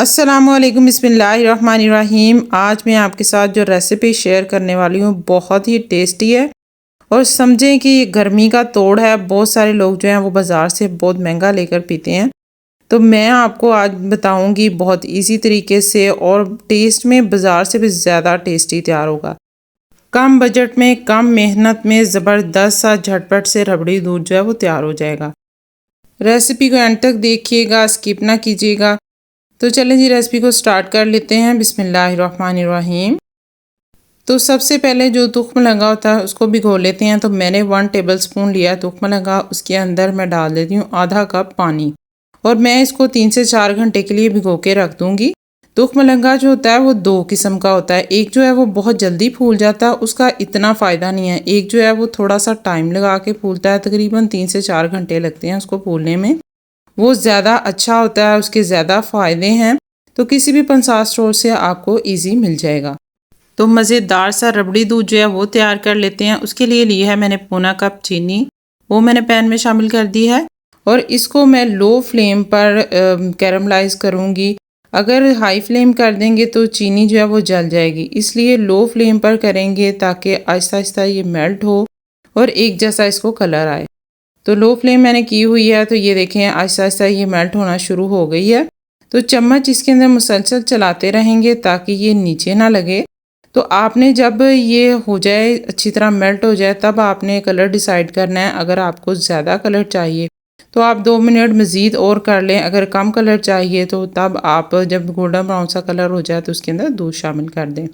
अस्सलामुअलैकुम बिस्मिल्लाहिर्रहमानिर्रहीम। आज मैं आपके साथ जो रेसिपी शेयर करने वाली हूँ बहुत ही टेस्टी है और समझें कि गर्मी का तोड़ है। बहुत सारे लोग जो हैं वो बाज़ार से बहुत महंगा लेकर पीते हैं, तो मैं आपको आज बताऊंगी बहुत इजी तरीके से और टेस्ट में बाज़ार से भी ज़्यादा टेस्टी तैयार होगा। कम बजट में कम मेहनत में ज़बरदस्त सा झटपट से रबड़ी दूध जो है वो तैयार हो जाएगा। रेसिपी को एंड तक देखिएगा, स्किप ना कीजिएगा। तो चलें जी रेसिपी को स्टार्ट कर लेते हैं। बिस्मिल्लाहिर्रहमानिर्रहीम। तो सबसे पहले जो तुख्म लगा होता है उसको भिगो लेते हैं। तो मैंने 1 टेबलस्पून लिया तुख्म लगा, उसके अंदर मैं डाल देती हूँ आधा कप पानी और मैं इसको 3 से 4 घंटे के लिए भिगो के रख दूँगी। तुख्म लगा जो होता है वो 2 किस्म का होता है। एक जो है वो बहुत जल्दी फूल जाता है, उसका इतना फ़ायदा नहीं है। एक जो है वो थोड़ा सा टाइम लगा के फूलता है, तकरीबन 3 से 4 घंटे लगते हैं उसको फूलने में। वो ज़्यादा अच्छा होता है, उसके ज़्यादा फ़ायदे हैं। तो किसी भी पंसार स्टोर से आपको इजी मिल जाएगा। तो मज़ेदार सा रबड़ी दूध जो है वो तैयार कर लेते हैं। उसके लिए लिया है मैंने पौना कप चीनी, वो मैंने पैन में शामिल कर दी है और इसको मैं लो फ्लेम पर कैरमलाइज़ करूँगी। अगर हाई फ्लेम कर देंगे तो चीनी जो है वो जल जाएगी, इसलिए लो फ्लेम पर करेंगे ताकि आहिस्ता आहिस्ता ये मेल्ट हो और एक जैसा इसको कलर आए। तो लो फ्लेम मैंने की हुई है। तो ये देखें आहिस्ता आहिस्ता ये मेल्ट होना शुरू हो गई है। तो चम्मच इसके अंदर मुसलसल चलाते रहेंगे ताकि ये नीचे ना लगे। तो आपने जब ये हो जाए, अच्छी तरह मेल्ट हो जाए, तब आपने कलर डिसाइड करना है। अगर आपको ज़्यादा कलर चाहिए तो आप 2 मिनट मज़ीद और कर लें। अगर कम कलर चाहिए तो तब आप जब गोल्डन ब्राउन सा कलर हो जाए तो उसके अंदर दूध शामिल कर दें।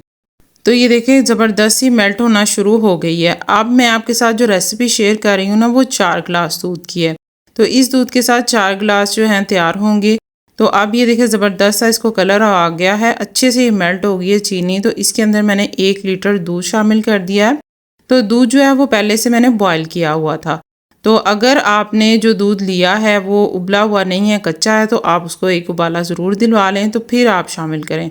तो ये देखें ज़बरदस्त ही मेल्ट होना शुरू हो गई है। अब मैं आपके साथ जो रेसिपी शेयर कर रही हूँ ना वो 4 गिलास दूध की है। तो इस दूध के साथ 4 गिलास जो हैं तैयार होंगे। तो अब ये देखें ज़बरदस्त सा इसको कलर आ गया है, अच्छे से ये मेल्ट हो गई है चीनी। तो इसके अंदर मैंने 1 लीटर दूध शामिल कर दिया है। तो दूध जो है वो पहले से मैंने बॉयल किया हुआ था। तो अगर आपने जो दूध लिया है वो उबला हुआ नहीं है, कच्चा है, तो आप उसको एक उबाला ज़रूर दिलवा लें, तो फिर आप शामिल करें।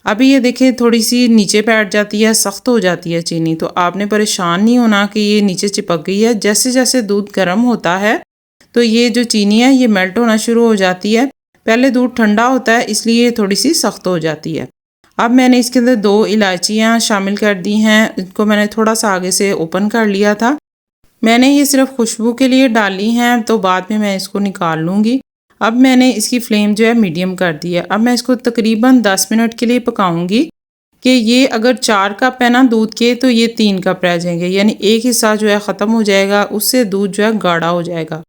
अभी ये देखिए थोड़ी सी नीचे बैठ जाती है, सख्त हो जाती है चीनी। तो आपने परेशान नहीं होना कि ये नीचे चिपक गई है। जैसे जैसे दूध गर्म होता है तो ये जो चीनी है ये मेल्ट होना शुरू हो जाती है। पहले दूध ठंडा होता है इसलिए थोड़ी सी सख्त हो जाती है। अब मैंने इसके अंदर 2 इलायचियाँ शामिल कर दी हैं। इनको मैंने थोड़ा सा आगे से ओपन कर लिया था। मैंने ये सिर्फ खुशबू के लिए डाली हैं, तो बाद में मैं इसको निकाल लूँगी। अब मैंने इसकी फ्लेम जो है मीडियम कर दी है। अब मैं इसको तकरीबन 10 मिनट के लिए पकाऊंगी कि ये अगर 4 कप है ना दूध के तो ये 3 कप रह जाएंगे, यानी एक हिस्सा जो है ख़त्म हो जाएगा, उससे दूध जो है गाढ़ा हो जाएगा।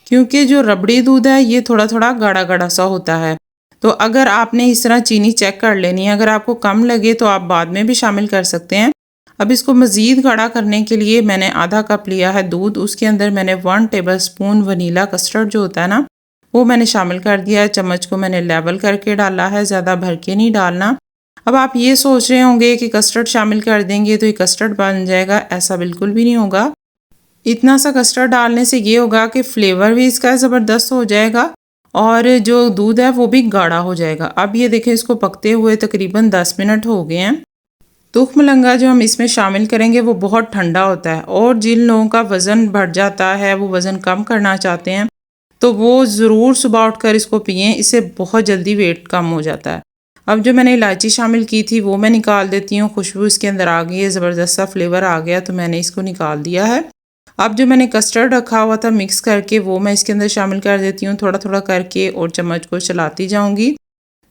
क्योंकि जो रबड़ी दूध है ये थोड़ा थोड़ा गाढ़ा गाढ़ा सा होता है। तो अगर आपने इस तरह चीनी चेक कर लेनी है, अगर आपको कम लगे तो आप बाद में भी शामिल कर सकते हैं। अब इसको मज़ीद गाढ़ा करने के लिए मैंने आधा कप लिया है दूध, उसके अंदर मैंने 1 टेबलस्पून वनीला कस्टर्ड जो होता है ना वो मैंने शामिल कर दिया है। चम्मच को मैंने लेवल करके डाला है, ज़्यादा भर के नहीं डालना। अब आप ये सोच रहे होंगे कि कस्टर्ड शामिल कर देंगे तो ये कस्टर्ड बन जाएगा, ऐसा बिल्कुल भी नहीं होगा। इतना सा कस्टर्ड डालने से ये होगा कि फ्लेवर भी इसका ज़बरदस्त हो जाएगा और जो दूध है वो भी गाढ़ा हो जाएगा। अब ये देखें इसको पकते हुए तकरीबन 10 मिनट हो गए हैं। तुख्म लंगा जो हम इसमें शामिल करेंगे वो बहुत ठंडा होता है और जिन लोगों का वज़न बढ़ जाता है, वो वज़न कम करना चाहते हैं, तो वो ज़रूर सुबह उठकर इसको पिएं। इससे बहुत जल्दी वेट कम हो जाता है। अब जो मैंने इलायची शामिल की थी वो मैं निकाल देती हूँ। खुशबू इसके अंदर आ गई है, ज़बरदस्त सा फ्लेवर आ गया, तो मैंने इसको निकाल दिया है। अब जो मैंने कस्टर्ड रखा हुआ था मिक्स करके वो मैं इसके अंदर शामिल कर देती हूँ, थोड़ा थोड़ा करके, और चम्मच को चलाती जाऊँगी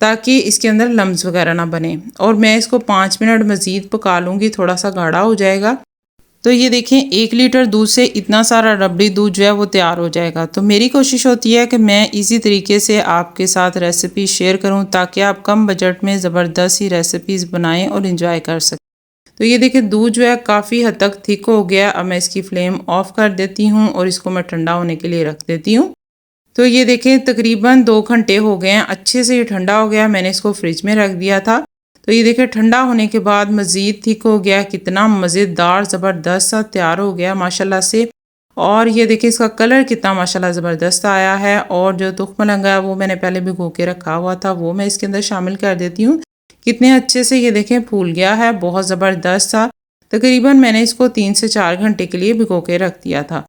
ताकि इसके अंदर लम्स वगैरह ना बने। और मैं इसको 5 मिनट मज़ीद पका लूँगी, थोड़ा सा गाढ़ा हो जाएगा। तो ये देखें 1 लीटर दूध से इतना सारा रबड़ी दूध जो है वो तैयार हो जाएगा। तो मेरी कोशिश होती है कि मैं इसी तरीके से आपके साथ रेसिपी शेयर करूं ताकि आप कम बजट में ज़बरदस्त ही रेसिपीज़ बनाएं और इंजॉय कर सकें। तो ये देखें दूध जो है काफ़ी हद तक थिक हो गया। अब मैं इसकी फ्लेम ऑफ कर देती हूँ और इसको मैं ठंडा होने के लिए रख देती हूँ। तो ये देखें तकरीबन 2 घंटे हो गए हैं, अच्छे से ये ठंडा हो गया। मैंने इसको फ्रिज में रख दिया था। तो ये देखें ठंडा होने के बाद मज़ीद थिक हो गया, कितना मज़ेदार ज़बरदस्त सा तैयार हो गया माशाल्लाह से। और ये देखें इसका कलर कितना माशाल्लाह ज़बरदस्त आया है। और जो तुख्म लगा है वो मैंने पहले भिगो के रखा हुआ था वो मैं इसके अंदर शामिल कर देती हूँ। कितने अच्छे से ये देखें फूल गया है, बहुत ज़बरदस्त सा। तकरीबन मैंने इसको 3 से 4 घंटे के लिए भिगो के रख दिया था।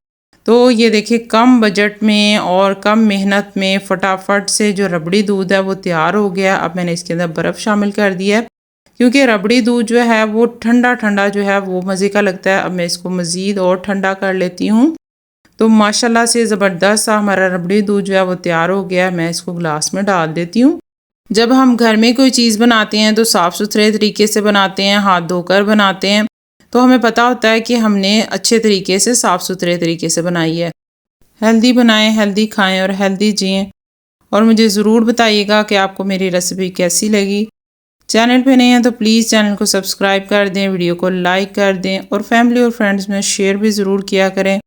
तो ये देखिए कम बजट में और कम मेहनत में फटाफट से जो रबड़ी दूध है वो तैयार हो गया। अब मैंने इसके अंदर बर्फ़ शामिल कर दिया है क्योंकि रबड़ी दूध जो है वो ठंडा ठंडा जो है वो मज़े का लगता है। अब मैं इसको मज़ीद और ठंडा कर लेती हूँ। तो माशाल्लाह से ज़बरदस्त सा हमारा रबड़ी दूध जो है वो तैयार हो गया। मैं इसको गिलास में डाल देती हूँ। जब हम घर में कोई चीज़ बनाते हैं तो साफ़ सुथरे तरीके से बनाते हैं, हाथ धोकर बनाते हैं, तो हमें पता होता है कि हमने अच्छे तरीके से साफ़ सुथरे तरीके से बनाई है। हेल्दी बनाएं, हेल्दी खाएं और हेल्दी जिएं। और मुझे ज़रूर बताइएगा कि आपको मेरी रेसिपी कैसी लगी। चैनल पे नए हैं तो प्लीज़ चैनल को सब्सक्राइब कर दें, वीडियो को लाइक कर दें और फैमिली और फ्रेंड्स में शेयर भी ज़रूर किया करें।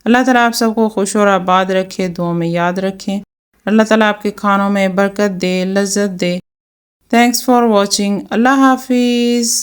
अल्लाह ताला आप सबको खुश और आबाद रखे, दुआ में याद रखें। अल्लाह ताला आपके खानों में बरकत दे, लज्जत दे। Thanks for watching. अल्लाह हाफिज़।